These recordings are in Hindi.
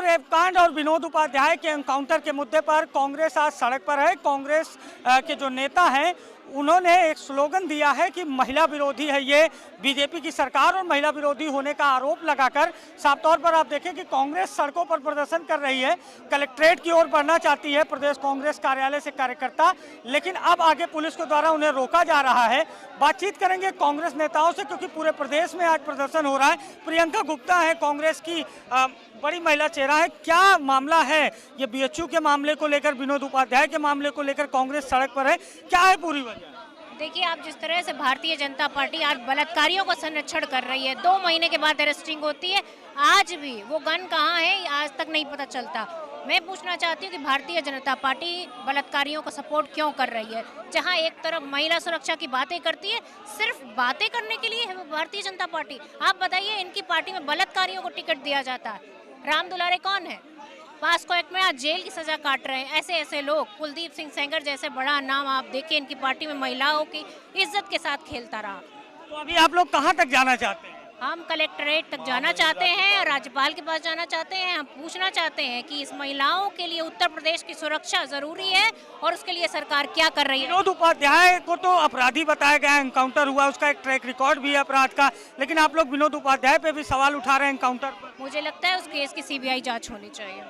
रेपकांड और विनोद उपाध्याय के एनकाउंटर के मुद्दे पर कांग्रेस आज सड़क पर है। कांग्रेस के जो नेता हैं उन्होंने एक स्लोगन दिया है कि महिला विरोधी है ये बीजेपी की सरकार और महिला विरोधी होने का आरोप लगाकर साफ तौर पर आप देखें कि कांग्रेस सड़कों पर प्रदर्शन कर रही है। कलेक्ट्रेट की ओर बढ़ना चाहती है प्रदेश कांग्रेस कार्यालय से कार्यकर्ता, लेकिन अब आगे पुलिस के द्वारा उन्हें रोका जा रहा है। बातचीत करेंगे कांग्रेस नेताओं से क्योंकि पूरे प्रदेश में आज प्रदर्शन हो रहा है। प्रियंका गुप्ता है कांग्रेस की बड़ी महिला चेहरा है, क्या मामला है ये बीएचयू के मामले को लेकर, विनोद उपाध्याय के मामले को लेकर कांग्रेस सड़क पर है, क्या है पूरी वजह? देखिए, आप जिस तरह से भारतीय जनता पार्टी आज बलात्कारियों का संरक्षण कर रही है, 2 महीने के बाद अरेस्टिंग होती है, आज भी वो गन कहाँ है आज तक नहीं पता चलता। मैं पूछना चाहती हूँ कि भारतीय जनता पार्टी बलात्कारियों को सपोर्ट क्यों कर रही है? जहाँ एक तरफ महिला सुरक्षा की बातें करती है, सिर्फ बातें करने के लिए है वो भारतीय जनता पार्टी। आप बताइए, इनकी पार्टी में बलात्कारियों को टिकट दिया जाता है। राम दुलारे कौन है? पास्को एक्ट में आज जेल की सजा काट रहे हैं। ऐसे ऐसे लोग, कुलदीप सिंह सेंगर जैसे बड़ा नाम, आप देखिए इनकी पार्टी में महिलाओं की इज्जत के साथ खेलता रहा। तो अभी आप लोग कहाँ तक जाना चाहते हैं? हम कलेक्ट्रेट तक जाना चाहते हैं, राज्यपाल के पास जाना चाहते हैं। हम पूछना चाहते हैं कि इस महिलाओं के लिए उत्तर प्रदेश की सुरक्षा जरूरी है और उसके लिए सरकार क्या कर रही है। विनोद उपाध्याय को तो अपराधी बताया गया, एनकाउंटर हुआ, उसका एक ट्रैक रिकॉर्ड भी है अपराध का, लेकिन आप लोग विनोद उपाध्याय पे भी सवाल उठा रहे हैं एनकाउंटर पर। मुझे लगता है उस केस की सीबीआई जांच होनी चाहिए।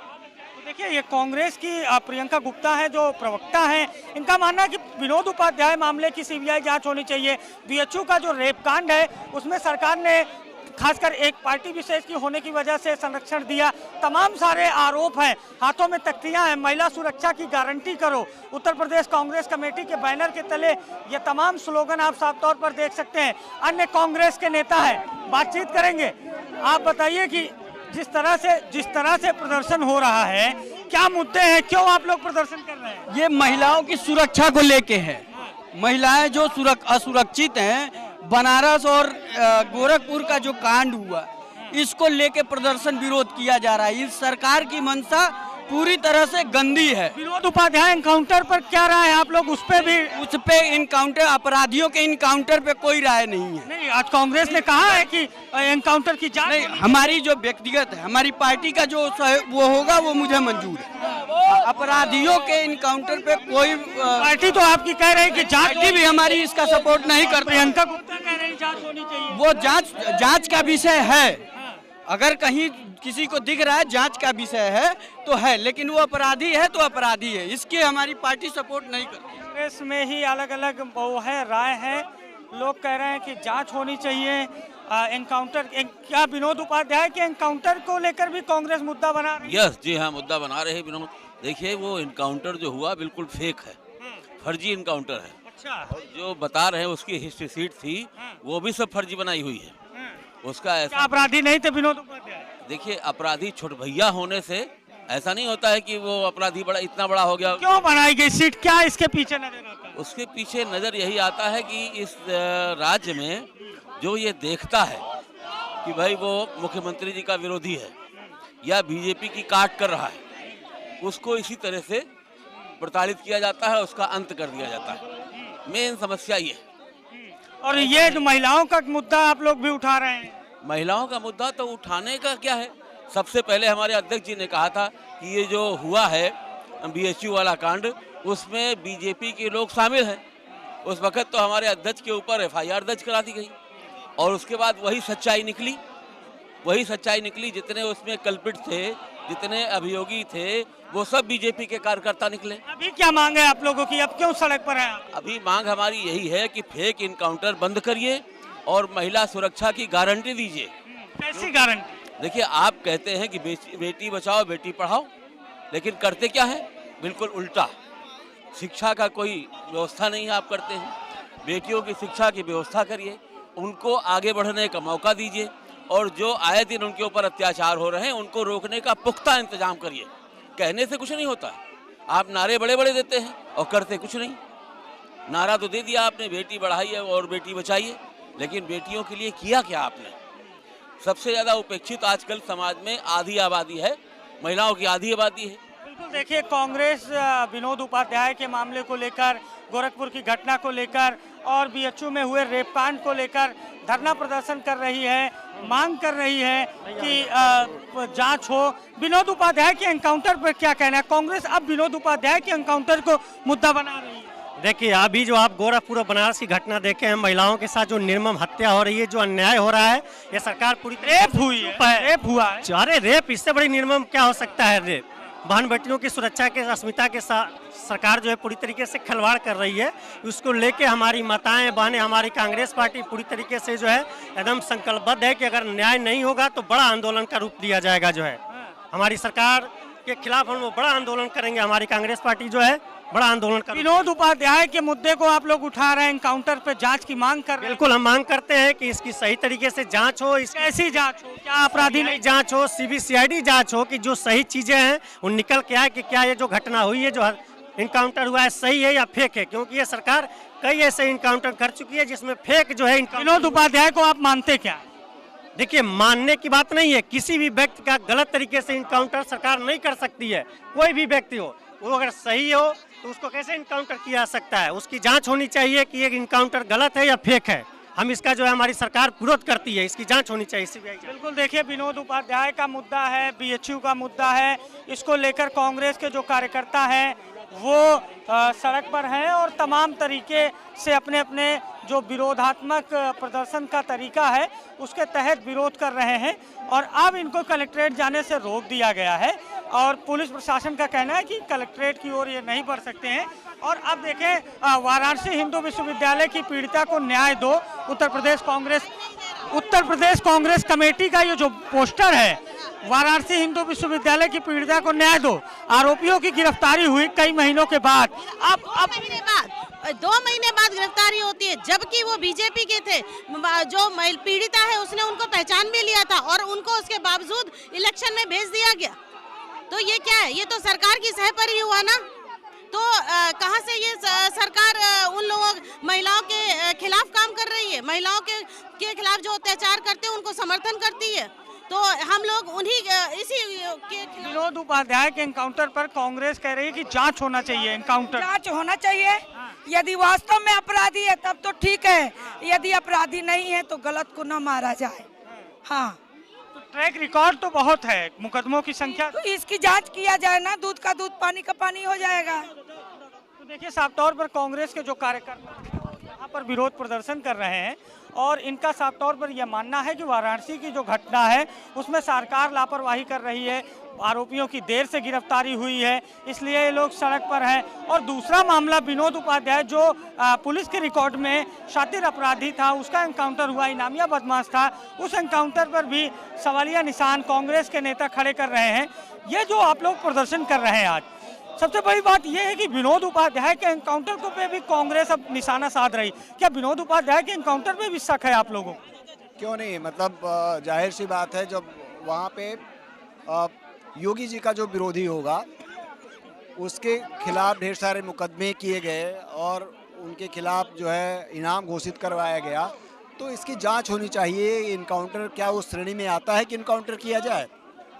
देखिए, ये कांग्रेस की प्रियंका गुप्ता है जो प्रवक्ता हैं, इनका मानना है कि विनोद उपाध्याय मामले की सीबीआई जांच होनी चाहिए। बीएचयू का जो रेप कांड है उसमें सरकार ने खासकर एक पार्टी विशेष की होने की वजह से संरक्षण दिया। तमाम सारे आरोप हैं, हाथों में तख्तियां हैं, महिला सुरक्षा की गारंटी करो। उत्तर प्रदेश कांग्रेस कमेटी के बैनर के तले ये तमाम स्लोगन आप साफ तौर पर देख सकते हैं। अन्य कांग्रेस के नेता हैं, बातचीत करेंगे। आप बताइए कि जिस तरह से प्रदर्शन हो रहा है, क्या मुद्दे हैं, क्यों आप लोग प्रदर्शन कर रहे हैं? ये महिलाओं की सुरक्षा को लेके है। महिलाएं जो असुरक्षित हैं, बनारस और गोरखपुर का जो कांड हुआ, इसको लेके प्रदर्शन विरोध किया जा रहा है। इस सरकार की मंशा पूरी तरह से गंदी है। विनोद उपाध्याय एनकाउंटर पर क्या राय है आप लोग? उस पे इनकाउंटर, अपराधियों के इनकाउंटर पे कोई राय नहीं है। नहीं, आज कांग्रेस ने कहा है कि एनकाउंटर की जांच नहीं, हमारी जो व्यक्तिगत है, हमारी पार्टी का जो वो होगा वो मुझे मंजूर है। अपराधियों के इनकाउंटर पे कोई पार्टी तो आपकी कह रही है कि जांच भी हमारी इसका सपोर्ट नहीं करती। प्रियंका गुप्ता कह रही जांच होनी चाहिए। वो जांच का विषय है, अगर कहीं किसी को दिख रहा है जांच का विषय है तो है, लेकिन वो अपराधी है तो अपराधी है, इसकी हमारी पार्टी सपोर्ट नहीं करती। कांग्रेस में ही अलग अलग वो है, राय है। लोग कह रहे हैं कि जांच होनी चाहिए। एनकाउंटर, क्या विनोद उपाध्याय के एनकाउंटर को लेकर भी कांग्रेस मुद्दा बना रही है? यस, जी हाँ, मुद्दा बना रहे हैं विनोद। देखिए, वो एनकाउंटर जो हुआ बिल्कुल फेक है, फर्जी एनकाउंटर है। अच्छा, जो बता रहे हैं उसकी हिस्ट्री सीट थी, वो भी सब फर्जी बनाई हुई है। उसका ऐसा अपराधी नहीं थे विनोद उपाध्याय? देखिए, अपराधी छोट भैया होने से ऐसा नहीं होता है कि वो अपराधी इतना बड़ा हो गया। क्यों बनाई गई सीट, क्या इसके पीछे नजर आता है? उसके पीछे नजर यही आता है कि इस राज्य में जो ये देखता है कि भाई वो मुख्यमंत्री जी का विरोधी है या बीजेपी की काट कर रहा है, उसको इसी तरह से प्रताड़ित किया जाता है, उसका अंत कर दिया जाता है। मेन समस्या ये। और ये जो महिलाओं का मुद्दा आप लोग भी उठा रहे हैं? महिलाओं का मुद्दा तो उठाने का क्या है, सबसे पहले हमारे अध्यक्ष जी ने कहा था कि ये जो हुआ है बीएचयू वाला कांड, उसमें बीजेपी के लोग शामिल हैं। उस वक्त तो हमारे अध्यक्ष के ऊपर एफआईआर दर्ज करा दी गई और उसके बाद वही सच्चाई निकली। जितने उसमें कल्पित थे, जितने अभियोगी थे, वो सब बीजेपी के कार्यकर्ता निकले। अभी क्या मांग है आप लोगों की, अब क्यों सड़क पर हैं? अभी मांग हमारी यही है कि फेक इनकाउंटर बंद करिए और महिला सुरक्षा की गारंटी दीजिए। कैसी गारंटी? देखिए, आप कहते हैं कि बेटी बचाओ बेटी पढ़ाओ, लेकिन करते क्या है? बिल्कुल उल्टा। शिक्षा का कोई व्यवस्था नहीं आप करते हैं। बेटियों की शिक्षा की व्यवस्था करिए, उनको आगे बढ़ने का मौका दीजिए और जो आए दिन उनके ऊपर अत्याचार हो रहे हैं उनको रोकने का पुख्ता इंतजाम करिए। कहने से कुछ नहीं होता है, आप नारे बड़े बड़े देते हैं और करते कुछ नहीं। नारा तो दे दिया आपने, बेटी बढ़ाइए और बेटी बचाइए, लेकिन बेटियों के लिए किया क्या आपने? सबसे ज़्यादा उपेक्षित आजकल समाज में आधी आबादी है, महिलाओं की आधी आबादी है। बिल्कुल, देखिए, कांग्रेस विनोद उपाध्याय के मामले को लेकर, गोरखपुर की घटना को लेकर और बीएचयू में हुए रेपकांड को लेकर धरना प्रदर्शन कर रही है, मांग कर रही है कि जांच हो। विनोद उपाध्याय के एनकाउंटर पर क्या कहना है? कांग्रेस अब विनोद उपाध्याय के एनकाउंटर को मुद्दा बना रही है। देखिए, अभी जो आप गोरखपुर और बनारस की घटना देखे हैं, महिलाओं के साथ जो निर्मम हत्या हो रही है, जो अन्याय हो रहा है, ये सरकार पूरी रेप हुई है, रेप हुआ है। अरे रेप इससे बड़ी निर्मम क्या हो सकता है? रेप, बहन बेटियों की सुरक्षा के अस्मिता के साथ सरकार जो है पूरी तरीके से खिलवाड़ कर रही है। उसको लेके हमारी माताएं बहनें, हमारी कांग्रेस पार्टी पूरी तरीके से जो है एकदम संकल्पबद्ध है कि अगर न्याय नहीं होगा तो बड़ा आंदोलन का रूप दिया जाएगा। जो है हमारी सरकार के खिलाफ हम लोग बड़ा आंदोलन करेंगे। हमारी कांग्रेस पार्टी जो है बड़ा आंदोलन कर। विनोद उपाध्याय के मुद्दे को आप लोग उठा रहे हैं, एनकाउंटर पे जांच की मांग कर रहे हैं। बिल्कुल, हम मांग करते हैं कि इसकी सही तरीके से जांच हो। कैसी जांच हो? क्या अपराधी नहीं जांच हो, CBCID जांच हो कि जो सही चीजें हैं वो निकल के आए कि क्या ये जो घटना हुई है, जो इनकाउंटर हुआ है, सही है या फेक है। क्योंकि ये सरकार कई ऐसे इनकाउंटर कर चुकी है जिसमें फेक जो है। विनोद उपाध्याय को आप मानते क्या? देखिए, मानने की बात नहीं है। किसी भी व्यक्ति का गलत तरीके से इनकाउंटर सरकार नहीं कर सकती है। कोई भी व्यक्ति हो, वो अगर सही हो तो उसको कैसे इनकाउंटर किया जा सकता है? उसकी जांच होनी चाहिए कि ये इनकाउंटर गलत है या फेक है। हम इसका जो है हमारी सरकार विरोध करती है, इसकी जांच होनी चाहिए। बिल्कुल, देखिए, विनोद उपाध्याय का मुद्दा है, BHU का मुद्दा है। इसको लेकर कांग्रेस के जो कार्यकर्ता हैं वो सड़क पर हैं और तमाम तरीके से अपने अपने जो विरोधात्मक प्रदर्शन का तरीका है उसके तहत विरोध कर रहे हैं। और अब इनको कलेक्ट्रेट जाने से रोक दिया गया है और पुलिस प्रशासन का कहना है कि कलेक्ट्रेट की ओर ये नहीं बढ़ सकते हैं। और अब देखें, वाराणसी हिंदू विश्वविद्यालय की पीड़िता को न्याय दो, उत्तर प्रदेश कांग्रेस कमेटी का ये जो पोस्टर है, वाराणसी हिंदू विश्वविद्यालय की पीड़िता को न्याय दो, आरोपियों की गिरफ्तारी हुई कई महीनों के बाद। अब 2 महीने बाद गिरफ्तारी होती है, जबकि वो बीजेपी के थे। जो पीड़िता है उसने उनको पहचान भी लिया था और उनको उसके बावजूद इलेक्शन में भेज दिया गया। तो ये क्या है? ये तो सरकार की सहपरी हुआ ना। तो कहाँ से ये सरकार उन लोगों महिलाओं के खिलाफ काम कर रही है? महिलाओं के खिलाफ जो अत्याचार करते हैं उनको समर्थन करती है। तो हम लोग उन्हीं इसी के विनोद उपाध्याय के एनकाउंटर पर कांग्रेस कह रही है कि जांच होना चाहिए, एनकाउंटर जांच होना चाहिए। यदि वास्तव में अपराधी है तब तो ठीक है, यदि अपराधी नहीं है तो गलत को न मारा जाए। हाँ, तो ट्रैक रिकॉर्ड तो बहुत है, मुकदमों की संख्या, तो इसकी जांच किया जाए ना। दूध का दूध, पानी का पानी हो जाएगा। तो देखिए, साफ तौर पर कांग्रेस के जो कार्यकर्ता यहाँ पर विरोध प्रदर्शन कर रहे हैं और इनका साफ तौर पर यह मानना है कि वाराणसी की जो घटना है उसमें सरकार लापरवाही कर रही है, आरोपियों की देर से गिरफ्तारी हुई है, इसलिए ये लोग सड़क पर हैं। और दूसरा मामला, विनोद उपाध्याय जो पुलिस के रिकॉर्ड में शातिर अपराधी था, उसका एनकाउंटर हुआ, इनामिया बदमाश था, उस एनकाउंटर पर भी सवालिया निशान कांग्रेस के नेता खड़े कर रहे हैं। ये जो आप लोग प्रदर्शन कर रहे हैं आज, सबसे बड़ी बात यह है कि विनोद उपाध्याय के एनकाउंटर को पे भी कांग्रेस अब निशाना साध रही। क्या विनोद उपाध्याय के एनकाउंटर पे भी शक है आप लोगों को? क्यों नहीं, मतलब जाहिर सी बात है, जब वहाँ पे योगी जी का जो विरोधी होगा उसके खिलाफ ढेर सारे मुकदमे किए गए और उनके खिलाफ जो है इनाम घोषित करवाया गया, तो इसकी जांच होनी चाहिए। इनकाउंटर क्या उस श्रेणी में आता है कि इनकाउंटर किया जाए?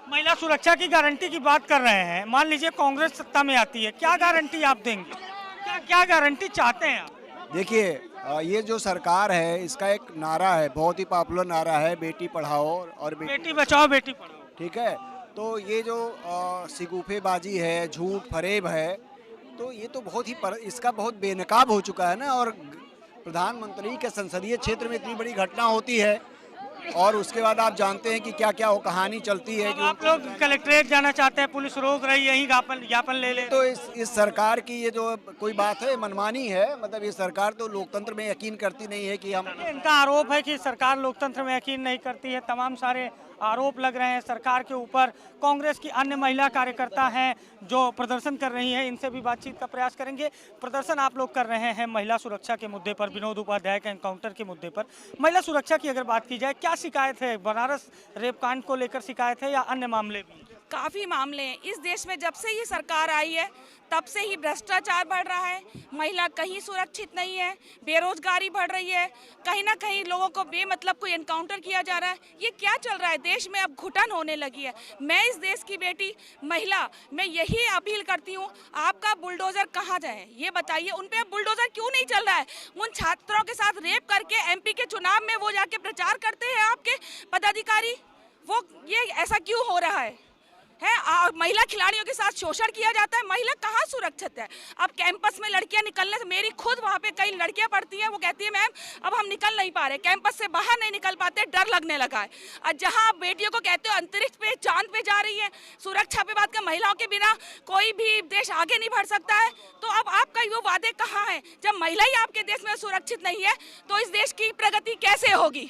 महिला सुरक्षा की गारंटी की बात कर रहे हैं, मान लीजिए कांग्रेस सत्ता में आती है, क्या गारंटी आप देंगे? क्या गारंटी चाहते हैं आप? देखिए, ये जो सरकार है इसका एक नारा है, बहुत ही पॉपुलर नारा है, बेटी पढ़ाओ और बेटी बचाओ बेटी पढ़ाओ। ठीक है, तो ये जो सिगुफेबाजी है, झूठ फरेब है, तो ये तो बहुत ही इसका बहुत बेनकाब हो चुका है ना। और प्रधानमंत्री के संसदीय क्षेत्र में इतनी बड़ी घटना होती है और उसके बाद आप जानते हैं कि क्या क्या वो कहानी चलती है कि आप लोग कलेक्ट्रेट जाना चाहते हैं, पुलिस रोक रही है, यही ज्ञापन ले ले। तो इस सरकार की ये जो कोई बात है, मनमानी है। मतलब ये सरकार तो लोकतंत्र में यकीन करती नहीं है कि हम, इनका आरोप है कि सरकार लोकतंत्र में यकीन नहीं करती है। तमाम सारे आरोप लग रहे हैं सरकार के ऊपर। कांग्रेस की अन्य महिला कार्यकर्ता हैं जो प्रदर्शन कर रही हैं, इनसे भी बातचीत का प्रयास करेंगे। प्रदर्शन आप लोग कर रहे हैं महिला सुरक्षा के मुद्दे पर, विनोद उपाध्याय के एनकाउंटर के मुद्दे पर। महिला सुरक्षा की अगर बात की जाए, क्या शिकायत है? बनारस रेप कांड को लेकर शिकायत है या अन्य मामले भी? काफी मामले हैं। इस देश में जब से ये सरकार आई है तब से ही भ्रष्टाचार बढ़ रहा है, महिला कहीं सुरक्षित नहीं है, बेरोजगारी बढ़ रही है, कहीं ना कहीं लोगों को बेमतलब कोई एनकाउंटर किया जा रहा है। ये क्या चल रहा है? देश में अब घुटन होने लगी है। मैं इस देश की बेटी महिला, मैं यही अपील करती हूँ, आपका बुलडोजर कहाँ जाए ये बताइए। उन पे अब बुलडोजर क्यों नहीं चल रहा है? उन छात्रों के साथ रेप करके MP के चुनाव में वो जाके प्रचार करते हैं आपके पदाधिकारी, वो ये ऐसा क्यों हो रहा है? महिला खिलाड़ियों के साथ शोषण किया जाता है। महिला कहाँ सुरक्षित है? अब कैंपस में लड़कियां निकलने से, मेरी खुद वहाँ पे कई लड़कियां पढ़ती हैं, वो कहती है मैम अब हम निकल नहीं पा रहे, कैंपस से बाहर नहीं निकल पाते, डर लगने लगा है। और जहाँ आप बेटियों को कहते हो अंतरिक्ष पे, चांद पे जा रही है, सुरक्षा पे बात कर, महिलाओं के बिना कोई भी देश आगे नहीं बढ़ सकता है, तो अब आपका वो वादे कहाँ है? जब महिला ही आपके देश में सुरक्षित नहीं है तो इस देश की प्रगति कैसे होगी?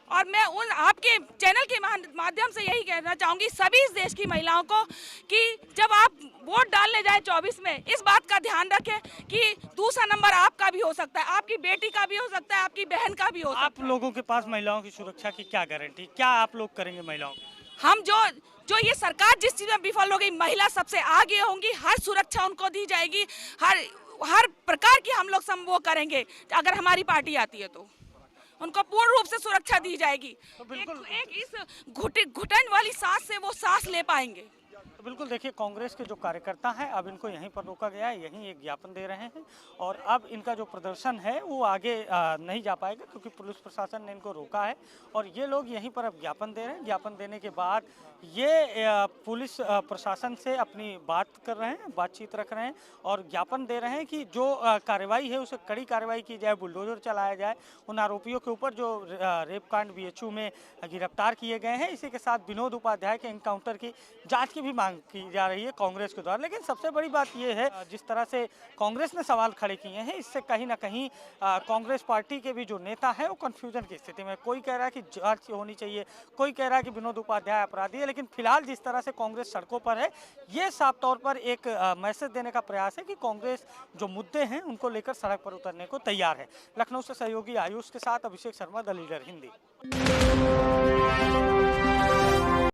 और मैं उन आपके चैनल के माध्यम से यही कहना चाहूँगी सभी इस देश की महिलाओं को कि जब आप वोट डालने जाए 24 में, इस बात का ध्यान रखें कि दूसरा नंबर आपका भी हो सकता है, आपकी बेटी का भी हो सकता है, आपकी बहन का भी हो सकता है। आप लोगों के पास महिलाओं की सुरक्षा की क्या गारंटी, क्या आप लोग करेंगे महिलाओं की? हम जो ये सरकार जिस चीज़ में विफल हो गई, महिला सबसे आगे होंगी, हर सुरक्षा उनको दी जाएगी, हर प्रकार की हम लोग वो करेंगे। अगर हमारी पार्टी आती है तो उनको पूर्ण रूप से सुरक्षा दी जाएगी। तो बिल्कुल एक इस घुटन वाली सांस से वो सांस ले पाएंगे। तो बिल्कुल देखिए, कांग्रेस के जो कार्यकर्ता हैं अब इनको यहीं पर रोका गया है, यहीं एक ज्ञापन दे रहे हैं और अब इनका जो प्रदर्शन है वो आगे नहीं जा पाएगा क्योंकि पुलिस प्रशासन ने इनको रोका है और ये लोग यहीं पर अब ज्ञापन दे रहे हैं। ज्ञापन देने के बाद ये पुलिस प्रशासन से अपनी बात कर रहे हैं, बातचीत रख रहे हैं और ज्ञापन दे रहे हैं कि जो कार्रवाई है उसे कड़ी कार्रवाई की जाए, बुलडोजर चलाया जाए उन आरोपियों के ऊपर जो रेप कांड BHU में गिरफ्तार किए गए हैं। इसी के साथ विनोद उपाध्याय के एनकाउंटर की जाँच की भी मांग की जा रही है कांग्रेस के द्वारा। लेकिन सबसे बड़ी बात यह है, जिस तरह से कांग्रेस ने सवाल खड़े किए हैं, इससे कहीं ना कहीं कांग्रेस पार्टी के भी जो नेता है वो कंफ्यूजन की स्थिति में। कोई कह रहा है कि जांच होनी चाहिए, कोई कह रहा है कि विनोद उपाध्याय अपराधी है, लेकिन फिलहाल जिस तरह से कांग्रेस सड़कों पर है, ये साफ तौर पर एक मैसेज देने का प्रयास है कि कांग्रेस जो मुद्दे हैं उनको लेकर सड़क पर उतरने को तैयार है। लखनऊ से सहयोगी आयुष के साथ अभिषेक शर्मा, द लीडर हिंदी।